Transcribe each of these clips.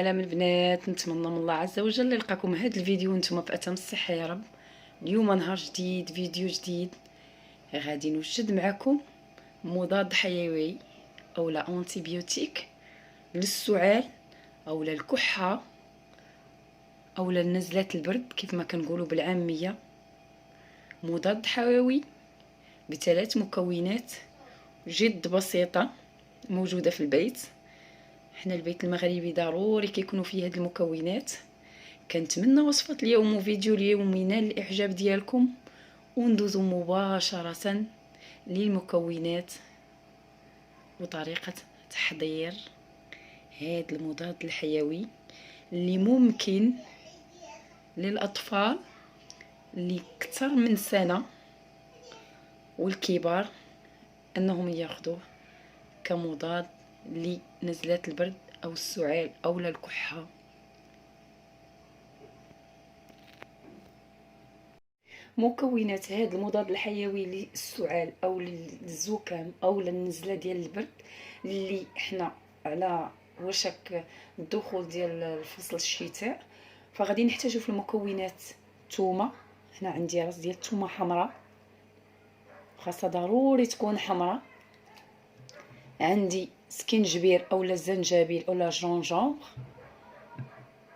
السلام البنات، نتمنى من الله عز وجل يلقاكم هذا الفيديو وانتم بأتم الصحه يا رب. اليوم نهار جديد، فيديو جديد، غادي نوجد معكم مضاد حيوي او لا انتيبيوتيك للسعال او الكحه او نزلات البرد كيف ما كنقولوا بالعاميه. مضاد حيوي بثلاث مكونات جد بسيطه موجوده في البيت. حنا البيت المغربي ضروري كيكونوا فيه هاد المكونات. كنتمنى وصفة اليوم وفيديو اليوم ينال الاعجاب ديالكم، وندوزو مباشرة للمكونات وطريقة تحضير هذا المضاد الحيوي اللي ممكن للاطفال اللي اكثر من سنة والكبار انهم ياخذوه كمضاد لنزلات البرد او السعال او الكحة. مكونات هذا المضاد الحيوي للسعال او للزكام او للنزله ديال البرد اللي احنا على وشك الدخول ديال فصل الشتاء، فغادي نحتاجو في المكونات ثومه. هنا عندي راس ديال الثومه حمراء، خاصها ضروري تكون حمراء. عندي سكينجبير اولا الزنجبيل اولا جونجومبر،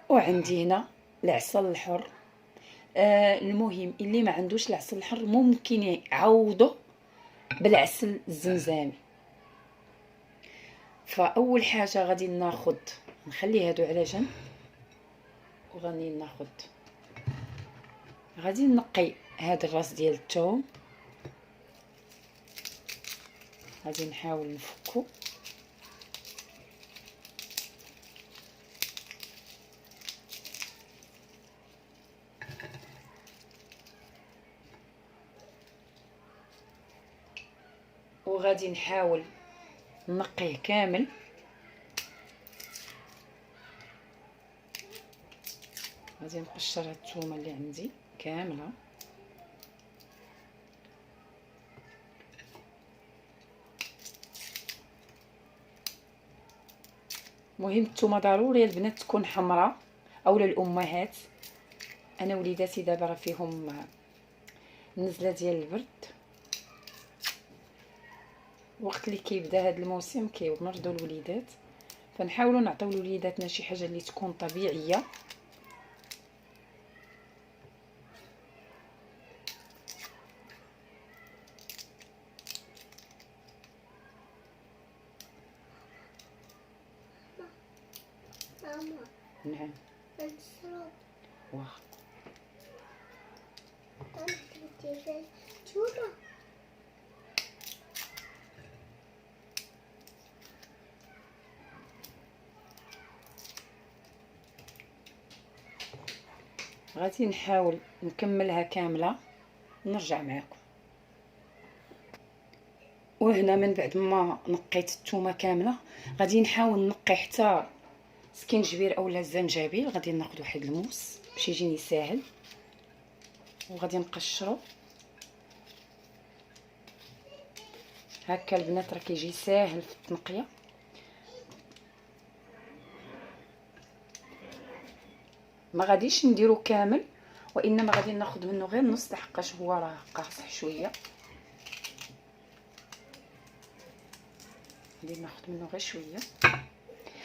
وعندي هنا العسل الحر. المهم اللي ما عندوش العسل الحر ممكن يعوضه بالعسل الزنزاني. فاول حاجه غادي ناخذ، نخلي هادو على جنب، وغادي غادي نقي هذا الراس ديال الثوم، غادي نحاول نفكو. وغادي نحاول نقيه كامل. غادي نقشر هاد الثومه اللي عندي كامله. مهم الثومه ضروري البنات تكون حمراء اولا الامهات. انا وليداتي دابا راه فيهم النزله ديال البرد، وقت اللي كيبدا هذا الموسم كيمرضوا الوليدات، فنحاولوا نعطيو لوليداتنا شي حاجه اللي تكون طبيعيه. نعم واخا غادي نحاول نكملها كامله ونرجع معكم. وهنا من بعد ما نقيت الثومه كامله غادي نحاول نقي حتى سكينجبير اولا الزنجبيل. غادي ناخذ واحد الموس باش يجيني ساهل، وغادي نقشرو هكا البنات، راه كيجي ساهل في التنقيه. ما غاديش نديرو كامل، وانما غادي ناخذ منه غير نص لحقاش هو راه قاصح شويه. غادي ناخذ منه غير شويه.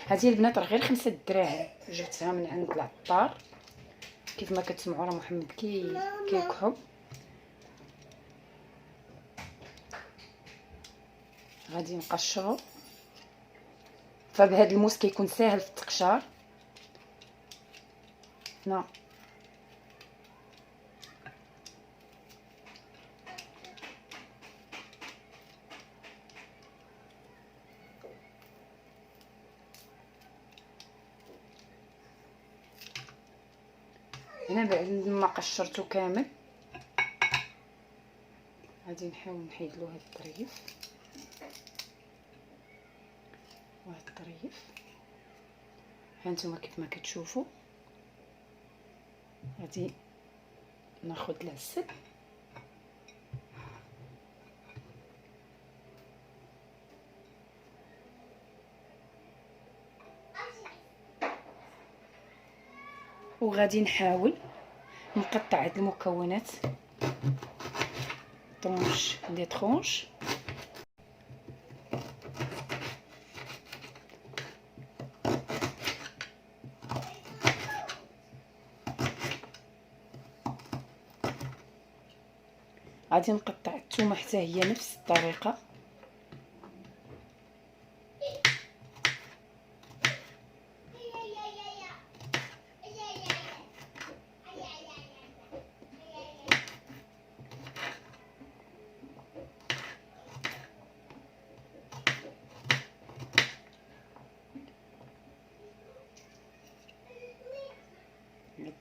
هذه البنات راه غير 5 دراهم، جبتها من عند العطار. كيف ما كتسمعوا راه محمد كيكحب. غادي نقشرو، فبهذا الموس كيكون ساهل في التقشار. هنا بعد ما قشرته كامل غادي نحاول نحيد له هاد الطريف وهاد الطريف. هانتوما كيف ما كتشوفوا غادي ناخذ العسل وغادي نحاول نقطع هاد المكونات طرونش دي طرونش. غادي نقطع الثومه حتى هي نفس الطريقه.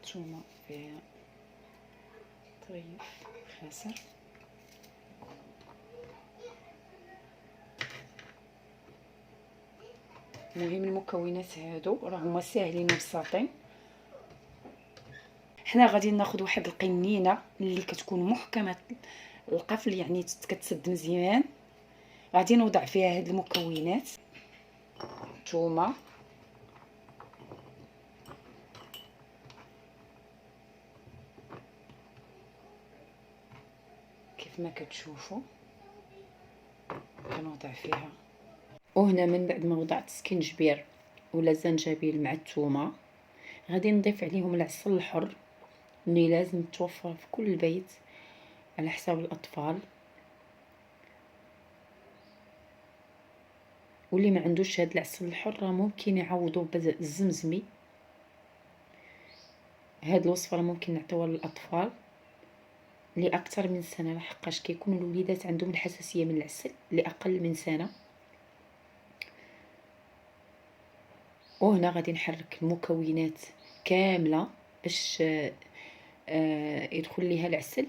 الثومه فيها طريف خاسر. المهم المكونات هادو راه هما ساهلين وبساطين. حنا غادي ناخذ واحد القنينه اللي كتكون محكمه القفل، يعني كتسد مزيان. غادي نوضع فيها هاد المكونات، الثومه، كيف ما كتشوفوا كنوضع فيها. وهنا من بعد ما وضعت سكنجبير ولا زنجبيل مع الثومه، غادي نضيف عليهم العسل الحر اللي لازم توفر في كل بيت على حساب الاطفال، واللي ما عندوش هاد العسل الحر ممكن يعوضوا بالزمزمي. هاد الوصفه ممكن نعطيوها للاطفال لاكثر من سنه، لحقاش كيكون الوليدات عندهم الحساسيه من العسل لاقل من سنه. وهنا غادي نحرك المكونات كامله باش يدخل ليها العسل،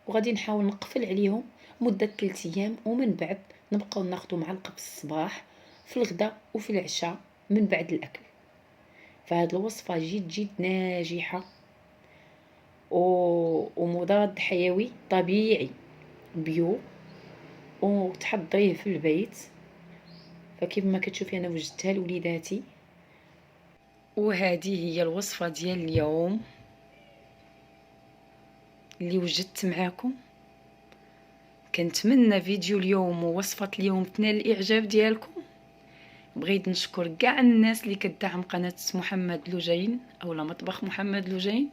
وغادي نحاول نقفل عليهم مده 3 ايام، ومن بعد نبقاو ناخذ معلقه في الصباح في الغداء وفي العشاء من بعد الاكل. فهاد الوصفه جد ناجحه ومضاد حيوي طبيعي بيو، وتحضريه في البيت. فكيف ما كتشوفي انا وجدتها لوليداتي. وهذه هي الوصفه ديال اليوم اللي وجدت معاكم. كنتمنى فيديو اليوم ووصفه اليوم تنال الاعجاب ديالكم. بغيت نشكر كاع الناس اللي كتدعم قناه محمد لوجين اولا مطبخ محمد لوجين،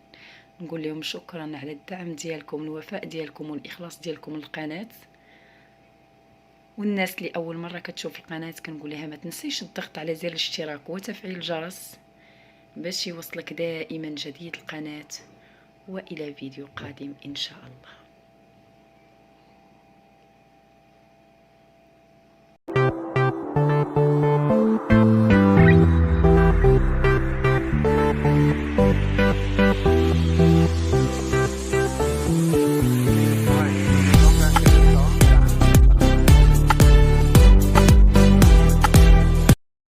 نقول لهم شكرا على الدعم ديالكم، الوفاء ديالكم والاخلاص ديالكم للقناه. والناس اللي اول مره كتشوف القناه كنقول لها ما تنسيش الضغط على زر الاشتراك وتفعيل الجرس باش يوصلك دائما جديد القناه. والى فيديو قادم ان شاء الله.